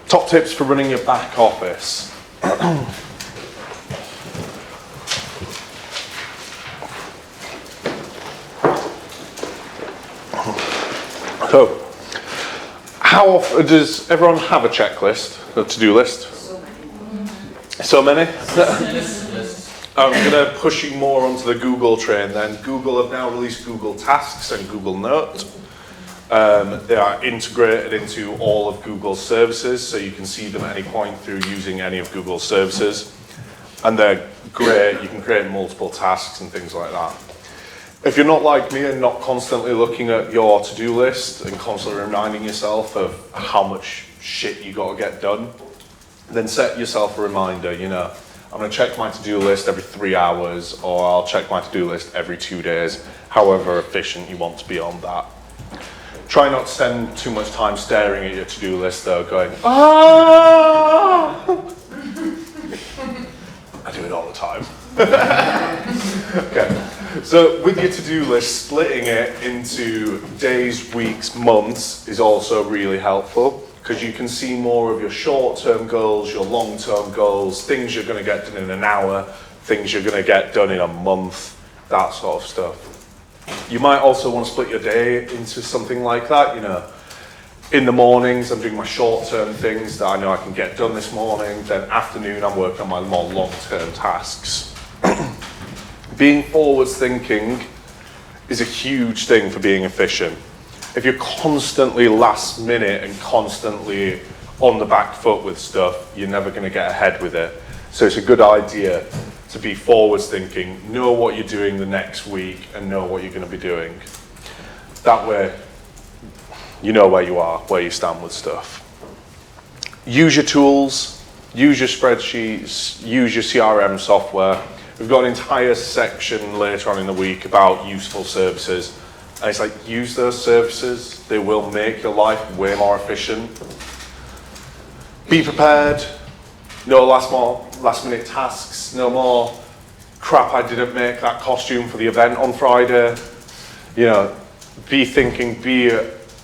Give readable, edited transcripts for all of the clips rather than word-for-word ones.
Top tips for running your back office. So, how often does everyone have a checklist, a to-do list? So many? I'm going to push you more onto the Google train then. Google have now released Google Tasks and Google Note. They are integrated into all of Google's services, so you can see them at any point through using any of Google's services. And they're great. You can create multiple tasks and things like that. If you're not like me and not constantly looking at your to-do list and constantly reminding yourself of how much shit you got to get done, then set yourself a reminder, you know, I'm going to check my to-do list every 3 hours, or I'll check my to-do list every 2 days, however efficient you want to be on that. Try not to spend too much time staring at your to-do list though, going, ah! I do it all the time. Okay, so with your to-do list, splitting it into days, weeks, months is also really helpful, because you can see more of your short-term goals, your long-term goals, things you're going to get done in an hour, things you're going to get done in a month, that sort of stuff. You might also want to split your day into something like that, you know. In the mornings, I'm doing my short-term things that I know I can get done this morning. Then afternoon, I'm working on my more long-term tasks. Being forwards thinking is a huge thing for being efficient. If you're constantly last minute and constantly on the back foot with stuff, you're never going to get ahead with it. So it's a good idea to be forwards thinking, know what you're doing the next week and know what you're going to be doing. That way, you know where you are, where you stand with stuff. Use your tools, use your spreadsheets, use your CRM software. We've got an entire section later on in the week about useful services. And it's like, use those services. They will make your life way more efficient. Be prepared. No last minute tasks. No more crap, I didn't make that costume for the event on Friday. You know, be thinking, be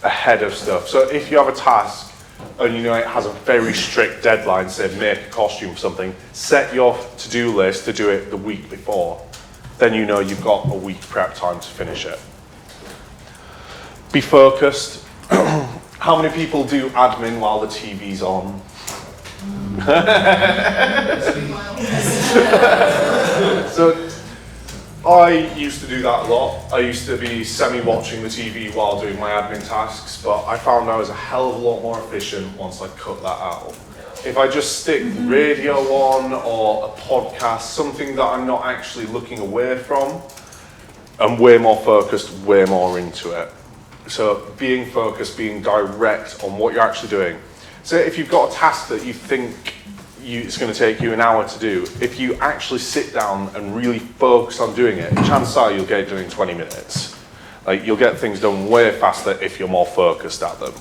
ahead of stuff. So if you have a task and you know it has a very strict deadline, say make a costume for something, set your to-do list to do it the week before. Then you know you've got a week prep time to finish it. Be focused. How many people do admin while the TV's on? So I used to do that a lot. I used to be semi-watching the TV while doing my admin tasks, but I found I was a hell of a lot more efficient once I cut that out. If I just stick radio on or a podcast, something that I'm not actually looking away from, I'm way more focused, way more into it. So being focused, being direct on what you're actually doing. So if you've got a task that you think it's going to take you an hour to do, if you actually sit down and really focus on doing it, chances are you'll get it done in 20 minutes. Like, you'll get things done way faster if you're more focused at them.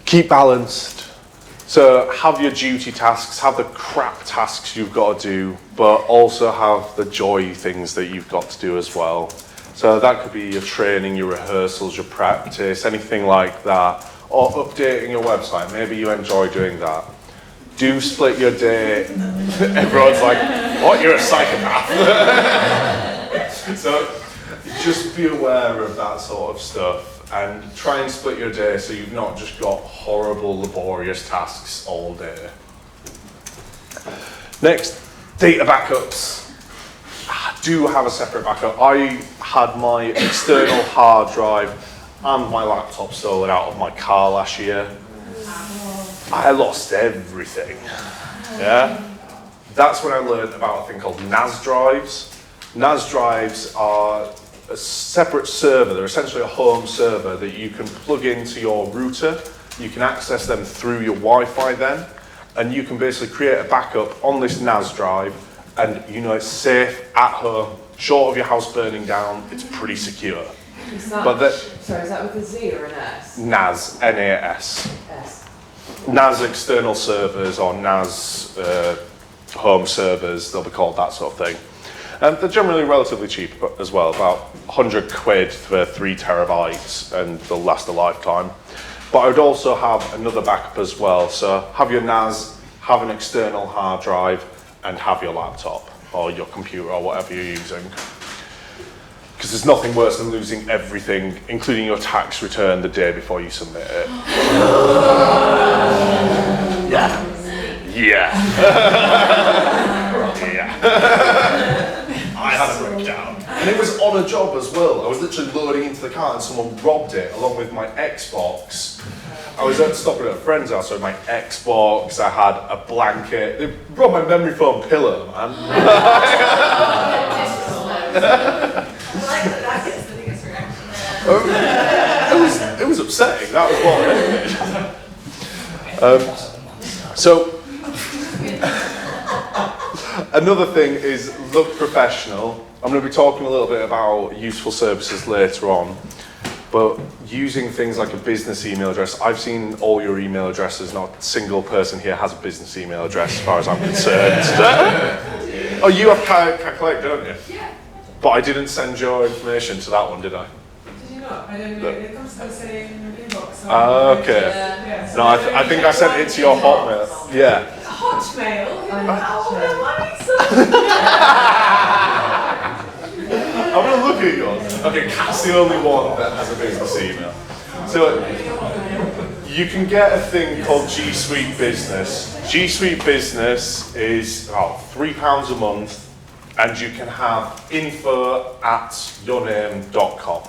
Keep balanced. So have your duty tasks, have the crap tasks you've got to do, but also have the joy things that you've got to do as well. So that could be your training, your rehearsals, your practice, anything like that. Or updating your website, maybe you enjoy doing that. Do split your day. Everyone's like, what, you're a psychopath? So just be aware of that sort of stuff and try and split your day so you've not just got horrible, laborious tasks all day. Next, data backups. Do have a separate backup. I had my external hard drive and my laptop stolen out of my car last year. I lost everything. Yeah? That's when I learned about a thing called NAS drives. NAS drives are a separate server. They're essentially a home server that you can plug into your router. You can access them through your Wi-Fi then, and you can basically create a backup on this NAS drive, and you know it's safe at home, short of your house burning down. It's pretty secure. Sorry, is that with a Z or an S? NAS, N-A-S. S. NAS external servers or NAS home servers, they'll be called that sort of thing. And they're generally relatively cheap as well, about 100 quid for 3 terabytes, and they'll last a lifetime. But I would also have another backup as well. So have your NAS, have an external hard drive, and have your laptop or your computer or whatever you're using. Because there's nothing worse than losing everything, including your tax return, the day before you submit it. Yeah. Yeah. I had a breakdown. And it was on a job as well. I was literally loading into the car and someone robbed it along with my Xbox. I was stopping at a friend's house with my Xbox, I had a blanket. They robbed my memory foam pillow, man. It was upsetting, that was what it did. So, another thing is look professional. I'm going to be talking a little bit about useful services later on, but using things like a business email address, I've seen all your email addresses, not a single person here has a business email address as far as I'm concerned. Oh, you have Calculate, don't you? Yeah. But I didn't send your information to that one, did I? Did you not? I don't know. It comes to the same inbox. So Okay. Yeah. No, I think I sent it to your Hotmail. Yeah. Hotmail? I'm going to look at yours. Okay, Kat's the only one that has a business email. So you can get a thing called G Suite Business. G Suite Business is £3 a month, and you can have info@yourname.com.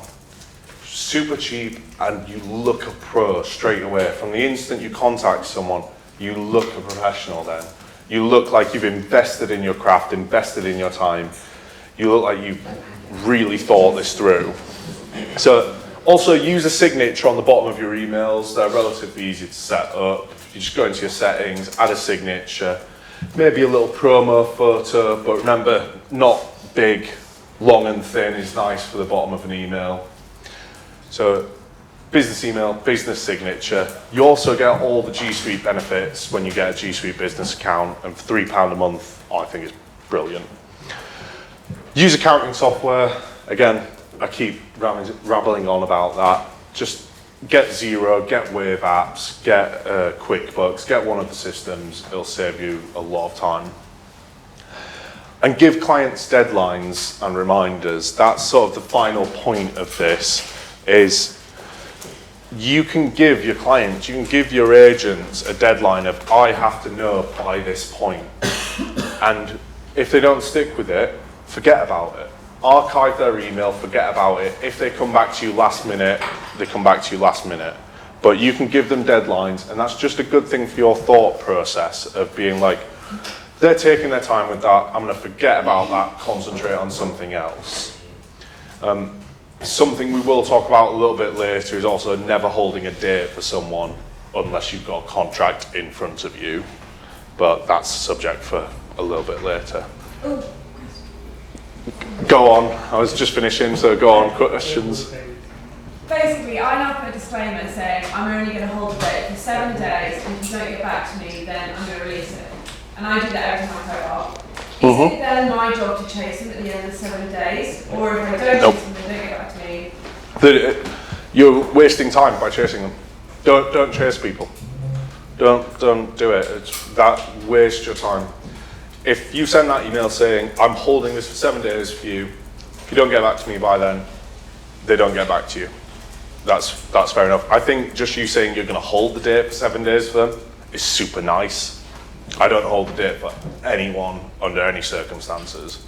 Super cheap, and you look a pro straight away. From the instant you contact someone, you look a professional then. You look like you've invested in your craft, invested in your time. You look like you've really thought this through. So also use a signature on the bottom of your emails. They're relatively easy to set up. You just go into your settings, add a signature, maybe a little promo photo, but remember, not big, long and thin is nice for the bottom of an email. So business email, business signature. You also get all the G Suite benefits when you get a G Suite business account, and for £3 a month, I think is brilliant. Use accounting software. Again, I keep rambling on about that. Just get Xero, get Wave Apps, get QuickBooks, get one of the systems. It'll save you a lot of time. And give clients deadlines and reminders. That's sort of the final point of this, is you can give your clients, you can give your agents a deadline of, I have to know by this point. And if they don't stick with it, forget about it. Archive their email, forget about it. If they come back to you last minute, they come back to you last minute. But you can give them deadlines, and that's just a good thing for your thought process of being like, they're taking their time with that, I'm going to forget about that, concentrate on something else. Something we will talk about a little bit later is also never holding a date for someone unless you've got a contract in front of you. But that's a subject for a little bit later. Go on, I was just finishing, so go on, questions. Basically, I now put a disclaimer saying I'm only going to hold the date for 7 days, and if you don't get back to me, then I'm going to release it. And I do that every time I go off. Is it then my job to chase them at the end of the 7 days? Or if I don't chase them, they don't get back to me? You're wasting time by chasing them. Don't chase people. Don't do it. That wastes your time. If you send that email saying, I'm holding this for 7 days for you, if you don't get back to me by then, they don't get back to you. That's fair enough. I think just you saying you're going to hold the date for 7 days for them is super nice. I don't hold the date for anyone under any circumstances.